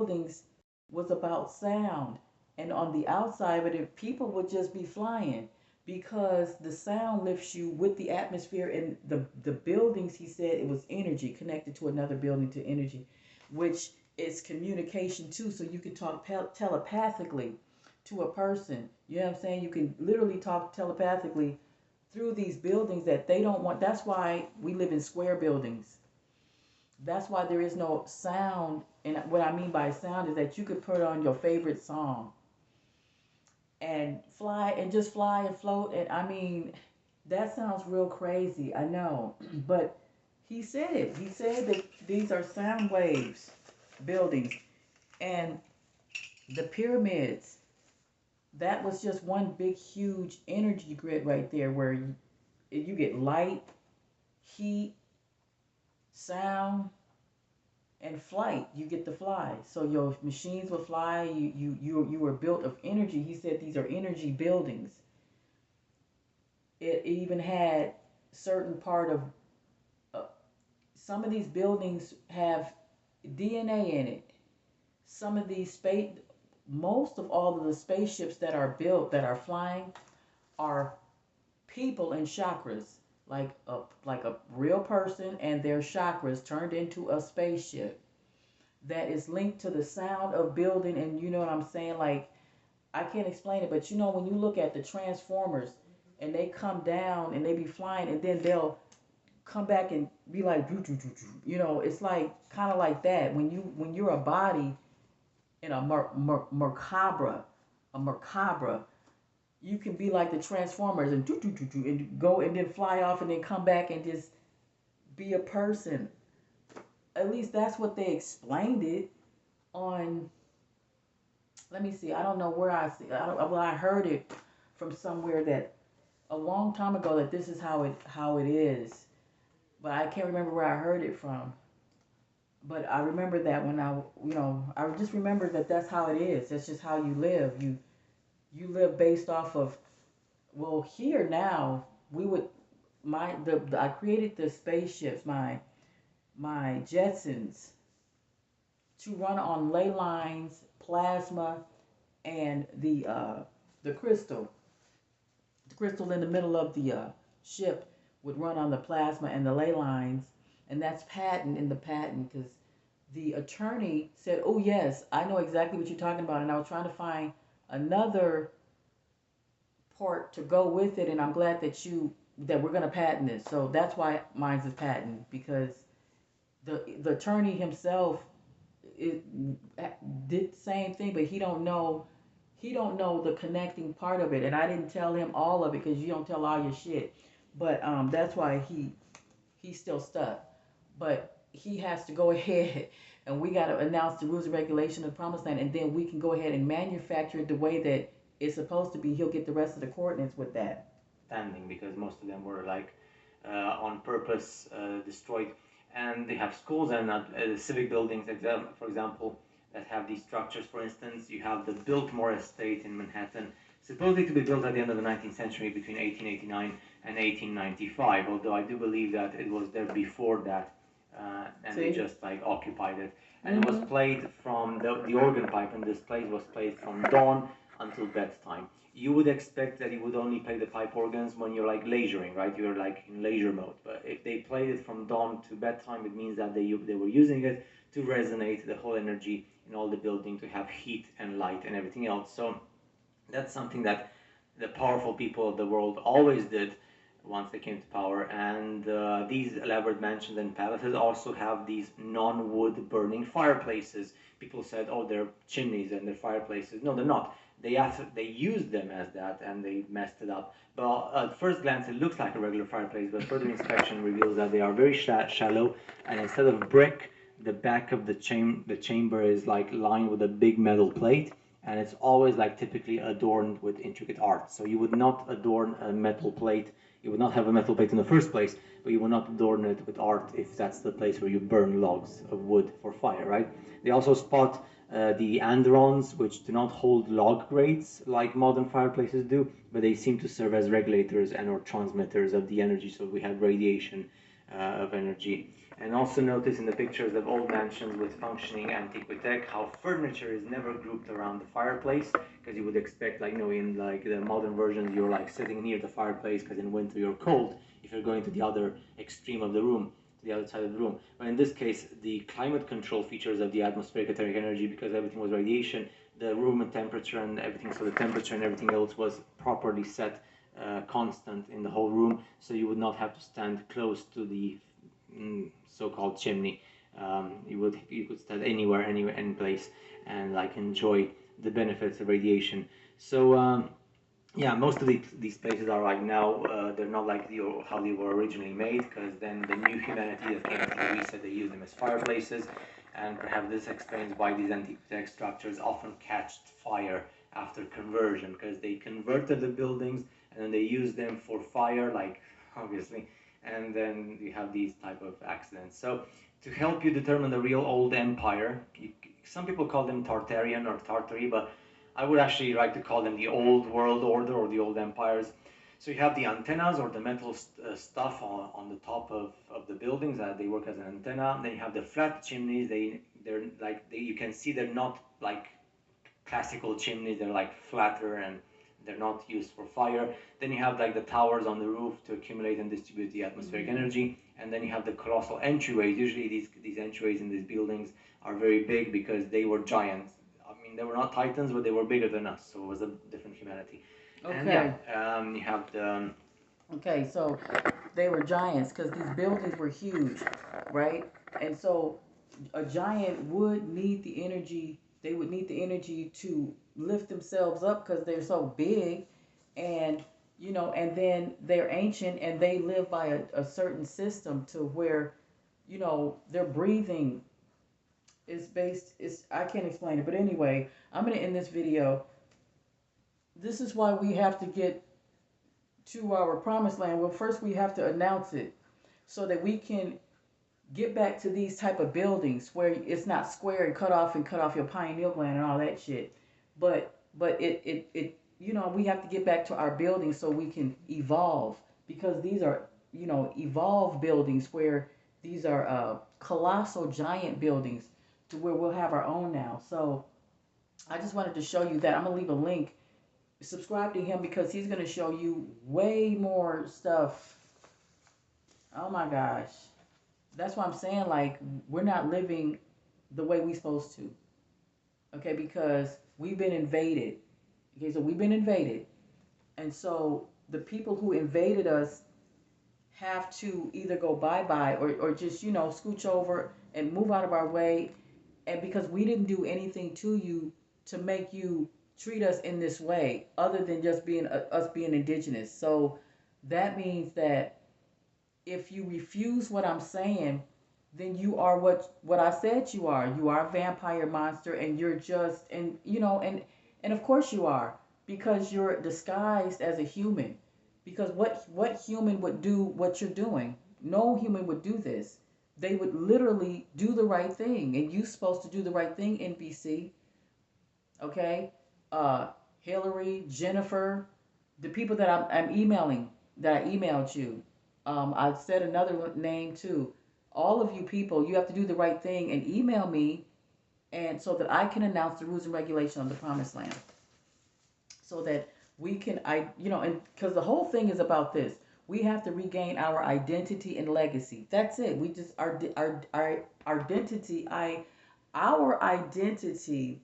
buildings was about sound. And on the outside of it, people would just be flying because the sound lifts you with the atmosphere and the buildings, he said it was energy connected to another building to energy, which is communication too. So you can talk telepathically to a person. You know what I'm saying? You can literally talk telepathically through these buildings that they don't want. That's why we live in square buildings. That's why there is no sound. And what I mean by sound is that you could put on your favorite song and fly and just fly and float. And I mean, that sounds real crazy. I know. But he said it. He said that these are sound waves buildings. And the pyramids, that was just one big, huge energy grid right there where you get light, heat, sound, and flight. You get to fly, so your machines will fly. You were built of energy. He said these are energy buildings. It even had certain part of uh, some of these buildings have DNA in it. Some of these space, most of all of the spaceships that are built that are flying are people and chakras, like a real person and their chakras turned into a spaceship that is linked to the sound of building. And you know what I'm saying? Like, I can't explain it, but you know when you look at the transformers and they come down and they be flying and then they'll come back and be like you know, it's like kind of like that when you're a body in a macabre, you can be like the transformers and and go and then fly off and then come back and just be a person. At least that's what they explained it on. Let me see. I don't know where I see. I don't, well, I heard it from somewhere that a long time ago that this is how it is, but I can't remember where I heard it from. But I remember that when I just remember that that's how it is. That's just how you live. You live based off of, well, here now we would I created the spaceships, my Jetsons, to run on ley lines, plasma, and the crystal. The crystal in the middle of the ship would run on the plasma and the ley lines, and that's patent in the patent because the attorney said, "Oh yes, I know exactly what you're talking about," and I was trying to find another part to go with it, and I'm glad that we're gonna patent it. So that's why mine's is patent because the attorney himself it, did the same thing, but he don't know the connecting part of it, and I didn't tell him all of it because you don't tell all your shit. But that's why he's still stuck. But he has to go ahead and we got to announce the rules and regulation of the promised land, and then we can go ahead and manufacture it the way that it's supposed to be. He'll get the rest of the coordinates with that. Standing because most of them were like on purpose destroyed. And they have schools and civic buildings, for example, that have these structures. For instance, you have the Biltmore Estate in Manhattan, supposedly to be built at the end of the 19th century between 1889 and 1895, although I do believe that it was there before that, and they just like occupied it. And it was played from the organ pipe, and this place was played from dawn until bedtime. You would expect that you would only play the pipe organs when you're like leisuring, right? You're like in leisure mode. But if they played it from dawn to bedtime, it means that they were using it to resonate the whole energy in all the building, to have heat and light and everything else. So that's something that the powerful people of the world always did once they came to power. And these elaborate mansions and palaces also have these non-wood burning fireplaces. People said, oh, they're chimneys and they're fireplaces. No, they're not. They used them as that and they messed it up. But at first glance, it looks like a regular fireplace, but further inspection reveals that they are very shallow. And instead of brick, the back of the chamber is like lined with a big metal plate, and it's always like typically adorned with intricate art. So you would not adorn a metal plate, you would not have a metal plate in the first place, but you would not adorn it with art if that's the place where you burn logs of wood for fire, right? They also spot the androns, which do not hold log grates like modern fireplaces do, but they seem to serve as regulators and or transmitters of the energy. So we have radiation of energy. And also notice in the pictures of old mansions with functioning antiquitech how furniture is never grouped around the fireplace, because you would expect, like, in like the modern versions, you're like sitting near the fireplace because in winter you're cold if you're going to the other extreme of the room, to the other side of the room. But in this case, the climate control features of the atmospheric etheric energy, because everything was radiation, the room and temperature and everything, so the temperature and everything else was properly set, constant in the whole room, so you would not have to stand close to the so-called chimney. You could stand anywhere, any place, and like enjoy the benefits of radiation. So yeah, most of these places are like now, they're not like how they were originally made, because then the new humanity that came through, we said they use them as fireplaces, and perhaps this explains why these antique structures often catch fire after conversion, because they converted the buildings and then they use them for fire, like, obviously, and then you have these type of accidents. So to help you determine the real old empire, some people call them Tartarian or Tartary, but I would actually like to call them the old world order or the old empires. So you have the antennas or the metal stuff on the top of the buildings that they work as an antenna. Then you have the flat chimneys. They're like you can see they're not like classical chimneys. They're like flatter and they're not used for fire. Then you have like the towers on the roof to accumulate and distribute the atmospheric energy. And then you have the colossal entryways. Usually these entryways in these buildings are very big because they were giants. I mean, they were not titans, but they were bigger than us, so it was a different humanity. And yeah, Okay. you have the Okay, so they were giants because these buildings were huge, right? And so a giant would need the energy, they would need the energy to lift themselves up because they're so big. And, and then they're ancient and they live by a certain system to where, their breathing is based, is, I can't explain it. But anyway, I'm going to end this video. This is why we have to get to our promised land. Well, first we have to announce it so that we can get back to these type of buildings where it's not square and cut off your pineal gland and all that shit. But we have to get back to our buildings so we can evolve, because these are, evolved buildings where these are colossal giant buildings to where we'll have our own now. So I just wanted to show you that. I'm gonna leave a link. Subscribe to him because he's gonna show you way more stuff. Oh my gosh. That's why I'm saying, like, we're not living the way we supposed to. Okay, because we've been invaded. Okay, so we've been invaded. And so the people who invaded us have to either go bye-bye or just, scooch over and move out of our way. And because we didn't do anything to you to make you treat us in this way other than just being us being indigenous. So that means that if you refuse what I'm saying, then you are what I said you are. You are a vampire monster, and you're just, and of course you are, because you're disguised as a human. Because what human would do what you're doing? No human would do this. They would literally do the right thing, and you're supposed to do the right thing, NBC. Okay, Hillary, Jennifer, the people that I'm emailing, that I emailed you. I said another name too. All of you people, you have to do the right thing and email me, and so that I can announce the rules and regulations of the Promised Land, so that we can, and because the whole thing is about this. We have to regain our identity and legacy. That's it. We just our identity. Our identity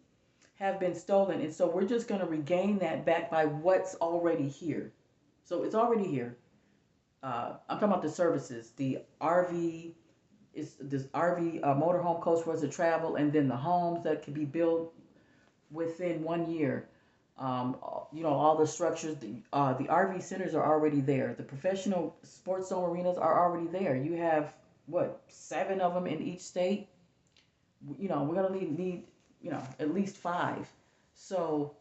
have been stolen, and so we're just going to regain that back by what's already here. So it's already here. I'm talking about the services, the RV, is this RV motorhome coach for us to travel, and then the homes that can be built within 1 year. All the structures, the RV centers are already there. The professional sports zone arenas are already there. You have what, 7 of them in each state. We're gonna need at least 5. So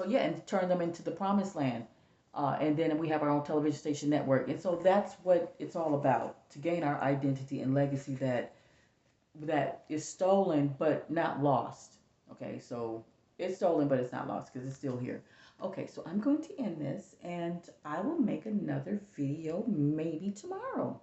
yeah, and turn them into the promised land. And then we have our own television station network, and so that's what it's all about, to gain our identity and legacy that is stolen but not lost. Okay, so it's stolen but it's not lost because it's still here. Okay, so I'm going to end this, and I will make another video maybe tomorrow.